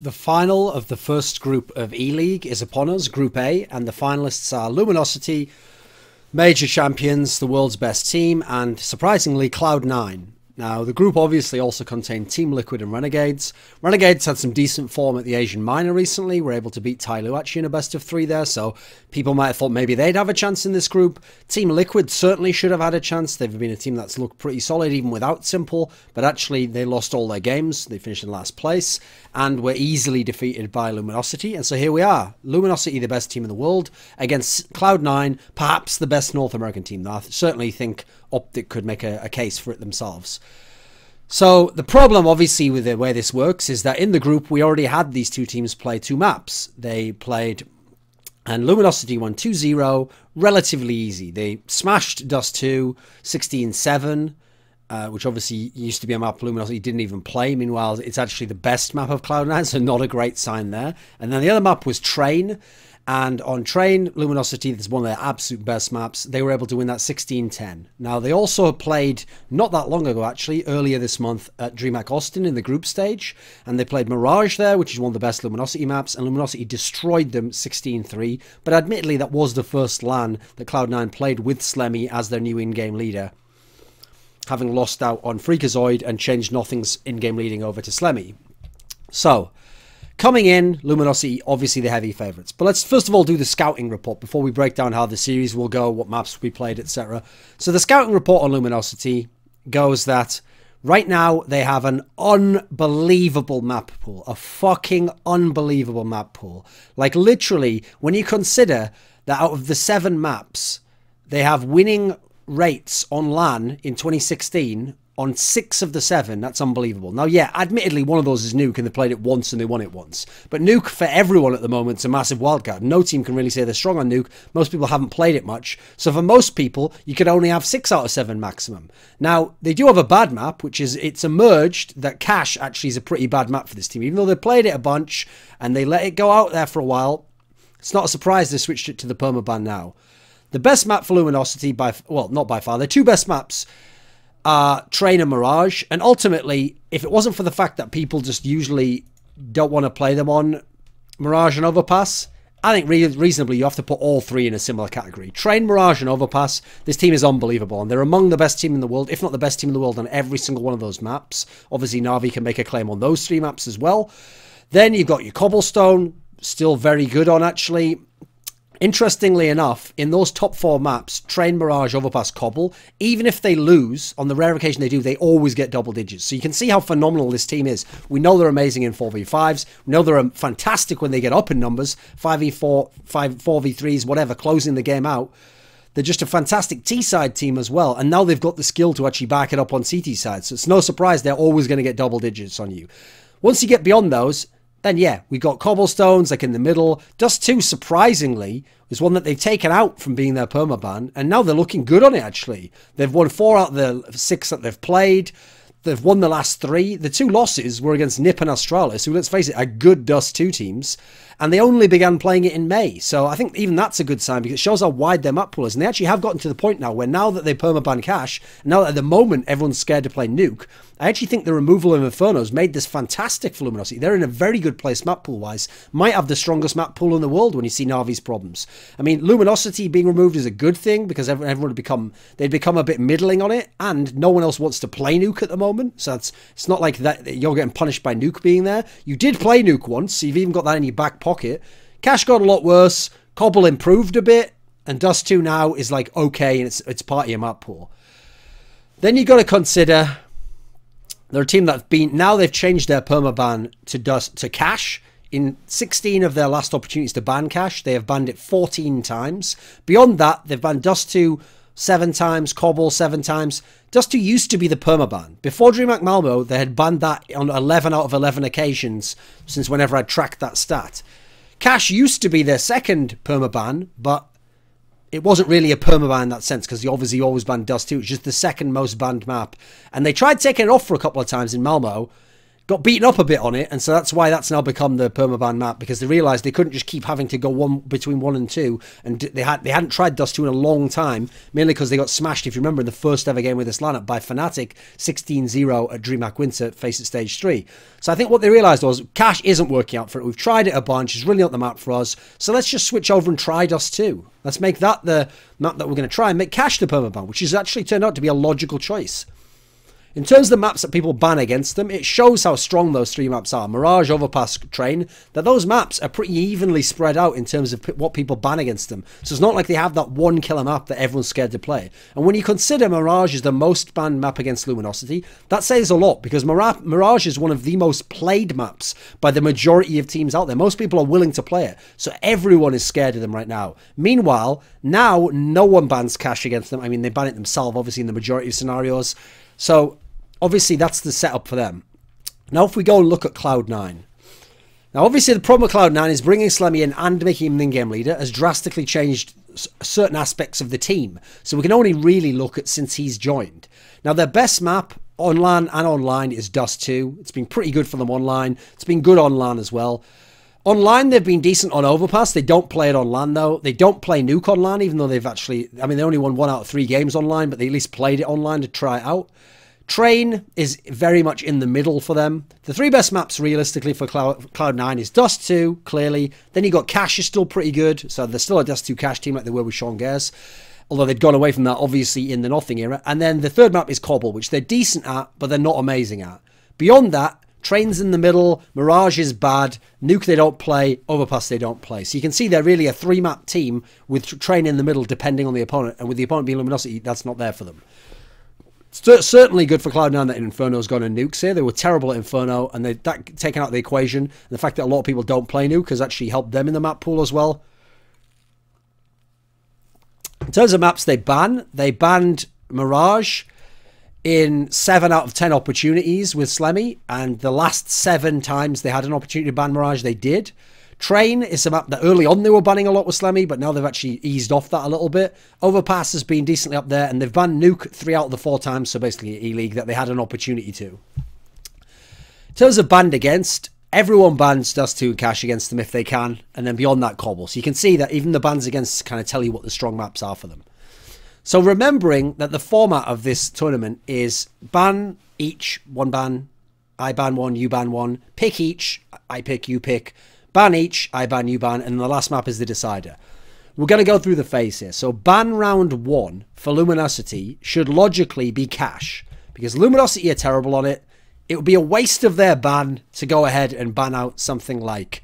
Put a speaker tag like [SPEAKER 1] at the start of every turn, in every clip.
[SPEAKER 1] The final of the first group of E-League is upon us, Group A, and the finalists are Luminosity, major champions, the world's best team, and surprisingly Cloud9. Now, the group obviously also contained Team Liquid and Renegades. Renegades had some decent form at the Asian Minor recently, were able to beat Tyloo actually in a best of 3 there, so people might have thought maybe they'd have a chance in this group. Team Liquid certainly should have had a chance. They've been a team that's looked pretty solid even without Simple, but actually they lost all their games. They finished in last place and were easily defeated by Luminosity, and so here we are. Luminosity, the best team in the world, against Cloud9, perhaps the best North American team. I certainly think Optic could make a case for it themselves. So the problem obviously with the way this works is that in the group we already had these two teams play 2 maps. They played, and Luminosity won 2-0, relatively easy. They smashed Dust 2, 16-7, which obviously used to be a map Luminosity didn't even play. Meanwhile, it's actually the best map of Cloud9, so not a great sign there. And then the other map was Train. And on Train, Luminosity, this is one of their absolute best maps, they were able to win that 16-10. Now, they also played, not that long ago actually, earlier this month at DreamHack Austin in the group stage, and they played Mirage there, which is one of the best Luminosity maps, and Luminosity destroyed them 16-3, but admittedly that was the first LAN that Cloud9 played with Slemmy as their new in-game leader, having lost out on Freakazoid and changed Nothing's in-game leading over to Slemmy. So, coming in, Luminosity, obviously the heavy favourites. But let's first of all do the scouting report before we break down how the series will go, what maps we played, etc. So the scouting report on Luminosity goes that right now they have an unbelievable map pool. A fucking unbelievable map pool. Like literally, when you consider that out of the 7 maps, they have winning rates on LAN in 2016 on 6 of the 7, that's unbelievable. Now, yeah, admittedly, one of those is Nuke, and they played it once and they won it once. But Nuke, for everyone at the moment, is a massive wildcard. No team can really say they're strong on Nuke. Most people haven't played it much. So for most people, you could only have 6 out of 7 maximum. Now, they do have a bad map, which is, it's emerged that Cash actually is a pretty bad map for this team. Even though they played it a bunch, and they let it go out there for a while, it's not a surprise they switched it to the permaban now. The best map for Luminosity, well, not by far, the 2 best maps are Train and Mirage, and ultimately, if it wasn't for the fact that people just usually don't want to play them on Mirage and Overpass, I think reasonably you have to put all 3 in a similar category. Train, Mirage and Overpass, this team is unbelievable, and they're among the best team in the world, if not the best team in the world on every single one of those maps. Obviously, Na'Vi can make a claim on those 3 maps as well. Then you've got your Cobblestone, still very good on actually. Interestingly enough, in those top 4 maps, Train, Mirage, Overpass, Cobble, even if they lose, on the rare occasion they do, they always get double digits. So you can see how phenomenal this team is. We know they're amazing in 4v5s. We know they're fantastic when they get up in numbers, 5v4, 4v3s, whatever, closing the game out. They're just a fantastic T-side team as well. And now they've got the skill to actually back it up on CT side. So it's no surprise they're always going to get double digits on you. Once you get beyond those, then yeah, we got Cobblestones like in the middle. Dust 2, surprisingly, was one that they've taken out from being their permaban, and now they're looking good on it actually. They've won 4 out of the 6 that they've played. They've won the last 3. The 2 losses were against Nip and Astralis, who, let's face it, are good Dust 2 teams. And they only began playing it in May. So I think even that's a good sign because it shows how wide their map pool is. And they actually have gotten to the point now where now that they permaban Cash, now that at the moment everyone's scared to play Nuke, I actually think the removal of Inferno's made this fantastic for Luminosity. They're in a very good place map pool-wise. Might have the strongest map pool in the world when you see Na'Vi's problems. I mean, Luminosity being removed is a good thing because everyone would they'd become a bit middling on it, and no one else wants to play Nuke at the moment. So it's not like that you're getting punished by Nuke being there. You did play Nuke once, so you've even got that in your back pocket. Cash got a lot worse. Cobble improved a bit, and Dust 2 now is like okay, and it's part of your map pool. Then you got to consider they're a team that's been, now they've changed their permaban to Cash. In 16 of their last opportunities to ban Cash, they have banned it 14 times. Beyond that, they've banned Dust 2 7 times, Cobble 7 times. Dust 2 used to be the permaban. Before DreamHack Malmo, they had banned that on 11 out of 11 occasions since whenever I tracked that stat. Cash used to be their second permaban, but it wasn't really a permaban in that sense because he obviously always banned Dust 2. It's just the second most banned map. And they tried taking it off for a couple of times in Malmo. got beaten up a bit on it, and so that's why that's now become the permaban map, because they realised they couldn't just keep having to go between 1 and 2, and they hadn't tried Dust 2 in a long time, mainly because they got smashed, if you remember, in the first ever game with this lineup by Fnatic 16-0 at DreamHack Winter, Face It Stage 3. So I think what they realised was, Cash isn't working out for it, we've tried it a bunch, it's really not the map for us, so let's just switch over and try Dust 2. Let's make that the map that we're going to try, and make Cash the permaban, which has actually turned out to be a logical choice. In terms of the maps that people ban against them, it shows how strong those 3 maps are. Mirage, Overpass, Train, that those maps are pretty evenly spread out in terms of what people ban against them. So it's not like they have that one killer map that everyone's scared to play. And when you consider Mirage is the most banned map against Luminosity, that says a lot, because Mirage is one of the most played maps by the majority of teams out there. Most people are willing to play it, so everyone is scared of them right now. Meanwhile, now no one bans Cash against them. I mean, they ban it themselves, obviously, in the majority of scenarios. So obviously, that's the setup for them. Now, if we go and look at Cloud9. Now, obviously, the problem with Cloud9 is bringing Slemmy in and making him the in-game leader has drastically changed certain aspects of the team. So we can only really look at since he's joined. Now, their best map, online and online, is Dust 2. It's been pretty good for them online. It's been good on LAN as well. Online, they've been decent on Overpass. They don't play it on LAN, though. They don't play Nuke on LAN, even though they've actually... I mean, they only won 1 out of 3 games online, but they at least played it online to try it out. Train is very much in the middle for them. The 3 best maps realistically for Cloud9 is Dust 2, clearly. Then you got Cash is still pretty good. So they're still a Dust 2 Cash team like they were with Sean Gers. Although they'd gone away from that, obviously, in the Nothing era. And then the 3rd map is Cobble, which they're decent at, but they're not amazing at. Beyond that, Train's in the middle, Mirage is bad, Nuke they don't play, Overpass they don't play. So you can see they're really a 3-map team with Train in the middle depending on the opponent. And with the opponent being Luminosity, that's not there for them. It's certainly good for Cloud9 that Inferno's gone and Nukes here. They were terrible at Inferno, and that taken out of the equation. And the fact that a lot of people don't play Nuke has actually helped them in the map pool as well. In terms of maps they banned Mirage in 7 out of 10 opportunities with Slemmy, and the last 7 times they had an opportunity to ban Mirage, they did. Train is a map that early on they were banning a lot with Slemmy, but now they've actually eased off that a little bit. Overpass has been decently up there, and they've banned Nuke 3 out of the 4 times, so basically E-League, that they had an opportunity to. In terms of banned against, everyone bans Dust 2 and Cash against them if they can, and then beyond that, Cobble. So you can see that even the bans against kind of tell you what the strong maps are for them. So remembering that the format of this tournament is ban each, 1 ban, I ban 1, you ban 1, pick each, I pick, you pick, ban each, I ban, you ban, and the last map is the decider. We're going to go through the phase here. So ban round 1 for Luminosity should logically be Cash, because Luminosity are terrible on it. It would be a waste of their ban to go ahead and ban out something like...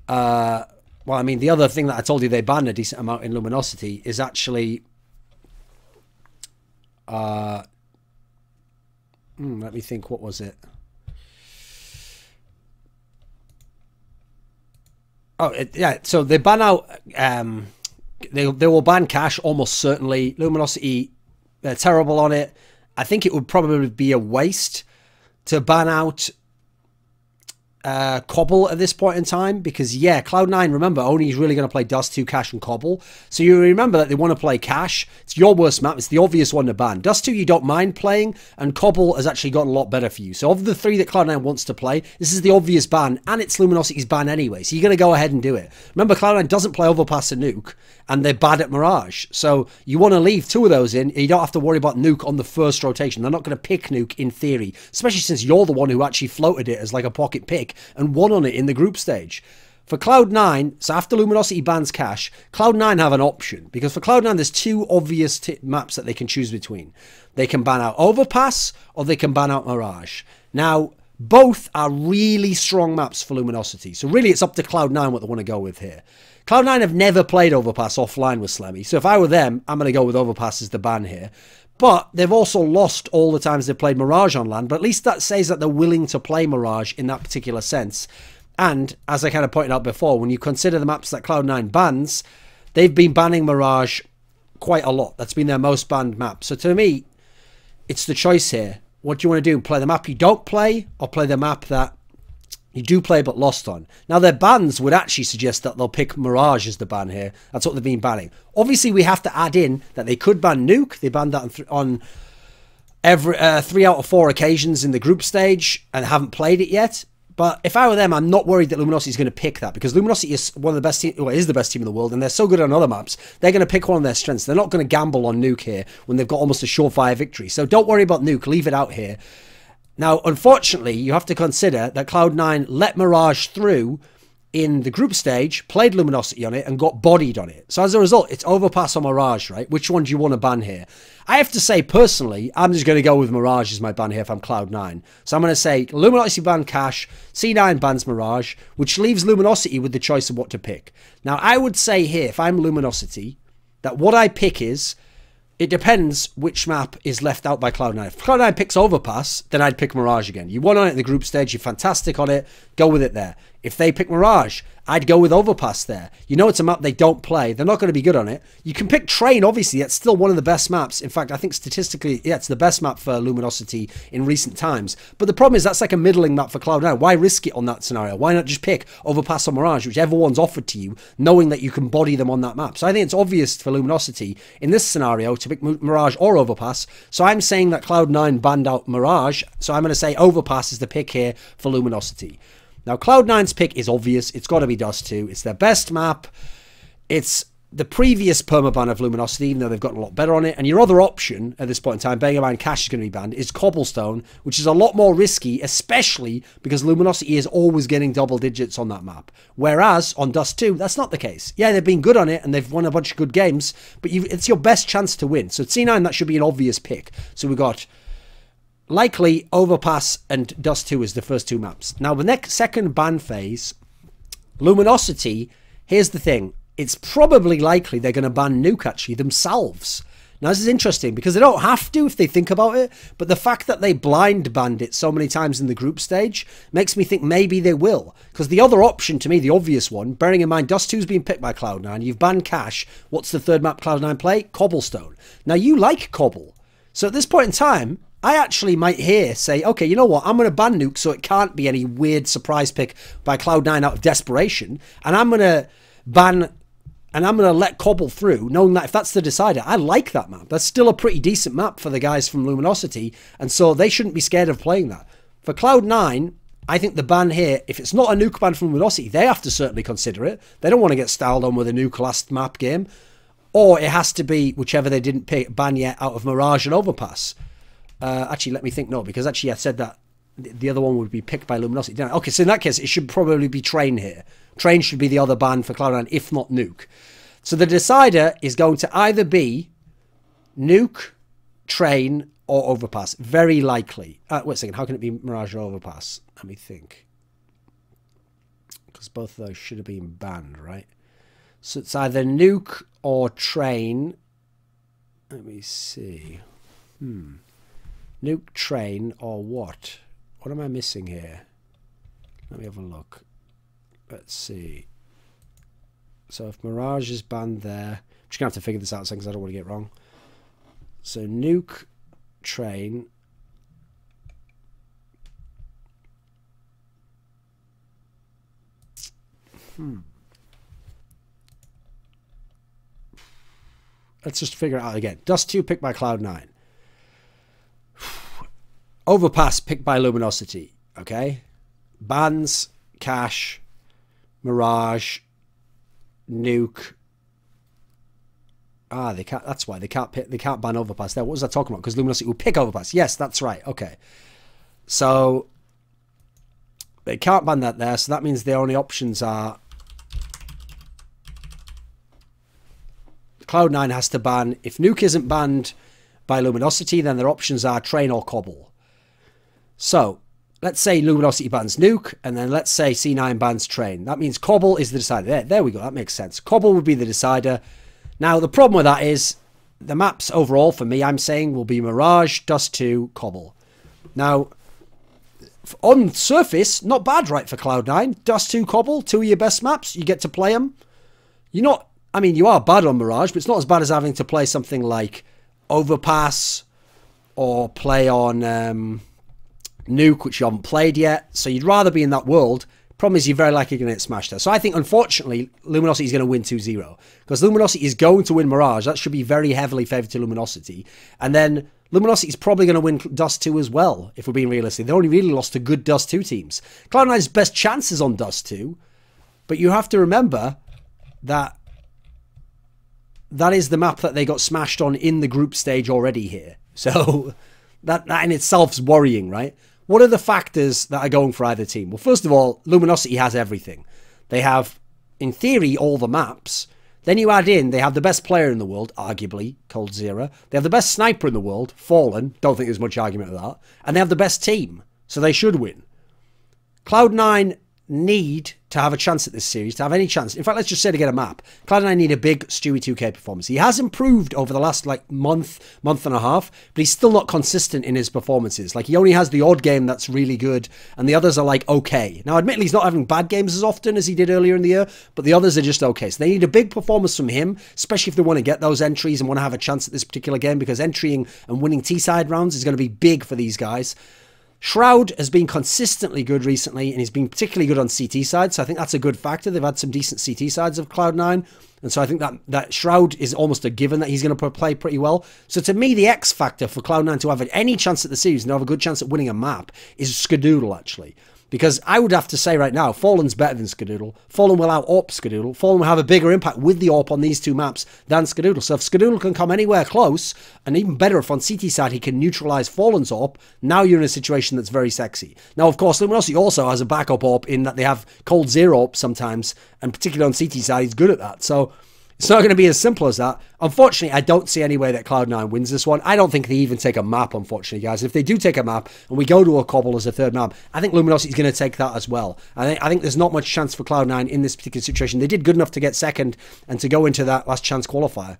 [SPEAKER 1] well, I mean, the other thing that I told you they banned a decent amount in Luminosity is actually... let me think, what was it? Oh, yeah, so they ban out... they will ban Cash, almost certainly. Luminosity, they're terrible on it. I think it would probably be a waste to ban out Cobble at this point in time, because yeah, Cloud9, remember, only is really going to play Dust 2, Cash and Cobble, so you remember that they want to play Cash. It's your worst map, it's the obvious one to ban. Dust 2 you don't mind playing, and Cobble has actually gotten a lot better for you. So of the 3 that Cloud9 wants to play, this is the obvious ban, and it's Luminosity's ban anyway, so you're going to go ahead and do it. Remember, Cloud9 doesn't play Overpass and Nuke, and they're bad at Mirage, so you want to leave 2 of those in, and you don't have to worry about Nuke on the first rotation. They're not going to pick Nuke in theory, especially since you're the one who actually floated it as like a pocket pick and won on it in the group stage. For Cloud9, so after Luminosity bans Cash, Cloud9 have an option, because for Cloud9 there's 2 obvious maps that they can choose between. They can ban out Overpass, or they can ban out Mirage. Now, both are really strong maps for Luminosity, so really it's up to Cloud9 what they want to go with here. Cloud9 have never played Overpass offline with Slemmy, so if I were them, I'm going to go with Overpass as the ban here. But they've also lost all the times they've played Mirage on LAN, but at least that says that they're willing to play Mirage in that particular sense. And, as I kind of pointed out before, when you consider the maps that Cloud9 bans, they've been banning Mirage quite a lot. That's been their most banned map. So to me, it's the choice here. What do you want to do? Play the map you don't play, or play the map that you do play but lost on? Now, their bans would actually suggest that they'll pick Mirage as the ban here. That's what they've been banning. Obviously, we have to add in that they could ban Nuke. They banned that on every 3 out of 4 occasions in the group stage and haven't played it yet. But if I were them, I'm not worried that Luminosity is going to pick that, because Luminosity is one of the best team, well, is the best team in the world, and they're so good on other maps. They're going to pick one of their strengths. They're not going to gamble on Nuke here when they've got almost a surefire victory. So don't worry about Nuke. Leave it out here. Now, unfortunately, you have to consider that Cloud9 let Mirage through in the group stage, played Luminosity on it, and got bodied on it. So as a result, it's Overpass or Mirage, right? Which one do you want to ban here? I have to say, personally, I'm just going to go with Mirage as my ban here if I'm Cloud9. So I'm going to say Luminosity ban Cash, C9 bans Mirage, which leaves Luminosity with the choice of what to pick. Now, I would say here, if I'm Luminosity, that what I pick is, it depends which map is left out by Cloud9. If Cloud9 picks Overpass, then I'd pick Mirage again. You won on it in the group stage, you're fantastic on it, go with it there. If they pick Mirage, I'd go with Overpass there. You know it's a map they don't play. They're not going to be good on it. You can pick Train, obviously. That's still one of the best maps. In fact, I think statistically, yeah, it's the best map for Luminosity in recent times. But the problem is that's like a middling map for Cloud9. Why risk it on that scenario? Why not just pick Overpass or Mirage, whichever one's offered to you, knowing that you can body them on that map? So I think it's obvious for Luminosity in this scenario to pick Mirage or Overpass. So I'm saying that Cloud9 banned out Mirage. So I'm going to say Overpass is the pick here for Luminosity. Now, Cloud9's pick is obvious. It's got to be Dust 2. It's their best map. It's the previous permaban of Luminosity, even though they've gotten a lot better on it. And your other option at this point in time, bearing in mind Cash is going to be banned, is Cobblestone, which is a lot more risky, especially because Luminosity is always getting double digits on that map. Whereas on Dust 2, that's not the case. Yeah, they've been good on it and they've won a bunch of good games, but it's your best chance to win. So C9, that should be an obvious pick. So we've got likely Overpass and Dust 2 is the first 2 maps. Now, the second ban phase, Luminosity, here's the thing. It's probably likely they're going to ban Nuke, actually, themselves. Now, this is interesting because they don't have to if they think about it, but the fact that they blind banned it so many times in the group stage makes me think maybe they will. Because the other option, to me, the obvious one, bearing in mind Dust 2's been picked by Cloud9, you've banned Cash, what's the third map Cloud9 play? Cobblestone. Now, you like Cobble. So at this point in time, I actually might here say, okay, you know what? I'm going to ban Nuke so it can't be any weird surprise pick by Cloud9 out of desperation. And I'm going to ban, and I'm going to let Cobble through, knowing that if that's the decider, I like that map. That's still a pretty decent map for the guys from Luminosity. And so they shouldn't be scared of playing that. For Cloud9, I think the ban here, if it's not a Nuke ban from Luminosity, they have to certainly consider it. They don't want to get styled on with a Nuke last map game. Or it has to be whichever they didn't ban yet out of Mirage and Overpass. Actually, let me think. No, because actually I said that the other one would be picked by Luminosity. Didn't I? Okay, so in that case, it should probably be Train here. Train should be the other ban for Cloud9, if not Nuke. So the decider is going to either be Nuke, Train, or Overpass. Very likely. Wait a second. How can it be Mirage or Overpass? Let me think. Because both of those should have been banned, right? So it's either Nuke or Train. Let me see. Nuke, Train, or what? What am I missing here? Let me have a look. Let's see. So if Mirage is banned there, I'm just going to have to figure this out because I don't want to get it wrong. So Nuke, Train. Let's just figure it out again. Dust 2 picked by Cloud9. Overpass picked by Luminosity. Okay. Bans, Cash, Mirage, Nuke. Ah, they can't. That's why they can't pick. They can't ban Overpass there. What was I talking about? Because Luminosity will pick Overpass. Yes, that's right. Okay. So they can't ban that there. So that means the only options are Cloud9 has to ban. If Nuke isn't banned by Luminosity, then their options are Train or Cobble. So let's say Luminosity bans Nuke, and then let's say C9 bans Train. That means Cobble is the decider. There we go. That makes sense. Cobble would be the decider. Now, the problem with that is the maps overall, for me, I'm saying, will be Mirage, Dust 2, Cobble. Now, on surface, not bad, right, for Cloud9. Dust 2, Cobble, 2 of your best maps. You get to play them. You're not... I mean, you are bad on Mirage, but it's not as bad as having to play something like Overpass or play on Nuke, which you haven't played yet. So you'd rather be in that world. Problem is, you're very likely going to get smashed there. So I think, unfortunately, Luminosity is going to win 2-0. Because Luminosity is going to win Mirage. That should be very heavily favoured to Luminosity. And then Luminosity is probably going to win Dust 2 as well, if we're being realistic. They only really lost to good Dust 2 teams. Cloud9's best chances on Dust 2, but you have to remember that that is the map that they got smashed on in the group stage already here. So that in itself is worrying, right? What are the factors that are going for either team? Well, first of all, Luminosity has everything. They have, in theory, all the maps. Then you add in, they have the best player in the world, arguably, coldzera. They have the best sniper in the world, Fallen. Don't think there's much argument with that. And they have the best team, so they should win. Cloud9 need to have a chance at this series, to have any chance. In fact, let's just say to get a map. Cloud9 need a big Stewie 2K performance. He has improved over the last month and a half, but he's still not consistent in his performances. Like, he only has the odd game that's really good, and the others are like okay. Now, admittedly, he's not having bad games as often as he did earlier in the year, but the others are just okay. So they need a big performance from him, especially if they want to get those entries and want to have a chance at this particular game, because entering and winning T-side rounds is going to be big for these guys. Shroud has been consistently good recently, and he's been particularly good on CT side, so I think that's a good factor. They've had some decent CT sides of Cloud9, and so I think that Shroud is almost a given that he's going to play pretty well. So to me, the X factor for Cloud9 to have any chance at the series and have a good chance at winning a map is Skadoodle, actually. Because I would have to say right now, Fallen's better than Skadoodle. Fallen will out-AWP Skadoodle. Fallen will have a bigger impact with the AWP on these two maps than Skadoodle. So if Skadoodle can come anywhere close, and even better if on CT side he can neutralize Fallen's AWP, now you're in a situation that's very sexy. Now, of course, Luminosity also has a backup AWP in that they have coldzera AWP sometimes, and particularly on CT side, he's good at that. So it's not going to be as simple as that. Unfortunately, I don't see any way that Cloud9 wins this one. I don't think they even take a map, unfortunately, guys. If they do take a map and we go to a cobble as a third map, I think Luminosity is going to take that as well. I think there's not much chance for Cloud9 in this particular situation. They did good enough to get second and to go into that last chance qualifier.